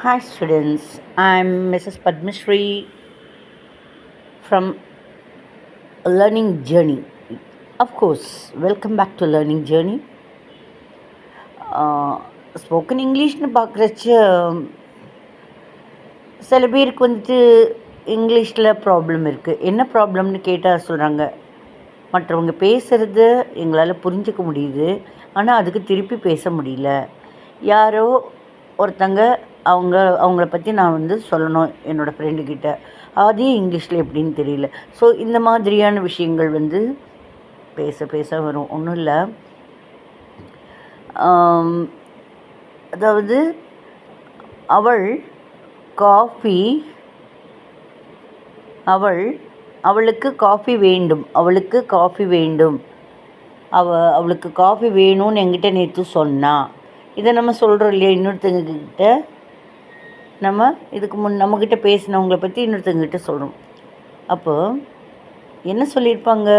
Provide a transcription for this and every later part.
Hi students, I'm Mrs. Padmashri from Learning Journey. Of course, welcome back to Learning Journey. Spoken இங்கிலீஷ்னு பார்க்குறச்ச சில பேருக்கு வந்துட்டு இங்கிலீஷில் ப்ராப்ளம் இருக்குது. என்ன ப்ராப்ளம்னு கேட்டால் சொல்கிறாங்க, மற்றவங்க பேசுகிறது எங்களால் புரிஞ்சிக்க முடியுது, ஆனால் அதுக்கு திருப்பி பேச முடியல. யாரோ ஒருத்தங்க அவங்கள பற்றி நான் வந்து சொல்லணும் என்னோடய ஃப்ரெண்டுக்கிட்ட, அதே இங்கிலீஷில் எப்படின்னு தெரியல. ஸோ இந்த மாதிரியான விஷயங்கள் வந்து பேச வரும். ஒன்றும் இல்லை, அதாவது அவளுக்கு காஃபி வேண்டும், அவளுக்கு காஃபி வேணும்னு என்கிட்ட நேற்று சொன்னா. இதை நம்ம சொல்கிறோம் இல்லையா இன்னொருத்தங்கக்கிட்ட. நம்ம இதுக்கு நம்மக்கிட்ட பேசினவங்களை பற்றி இன்னொருத்தங்கக்கிட்ட சொல்கிறோம். அப்போ என்ன சொல்லியிருப்பாங்க,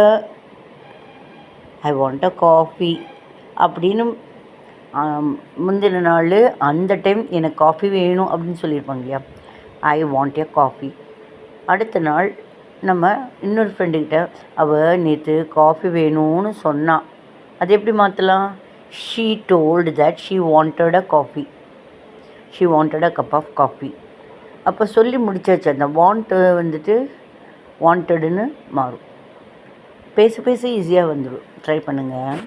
ஐ வாண்ட் அ காஃபி அப்படின்னு முந்தின நாள் அந்த டைம் எனக்கு காஃபி வேணும் அப்படின்னு சொல்லியிருப்பாங்க இல்லையா, ஐ வாண்ட் எ காஃபி. அடுத்த நாள் நம்ம இன்னொரு ஃப்ரெண்டுக்கிட்ட அவள் நேற்று காஃபி வேணும்னு சொன்னான், அது எப்படி மாற்றலாம்? She told that she wanted a coffee, she wanted a cup of coffee. அப்போ சொல்லி முடிச்சாச்சு. அந்த வாண்ட்டு வந்துட்டு வாண்டடுன்னு மாறும். பேச ஈஸியாக வந்துடும். ட்ரை பண்ணுங்கள்.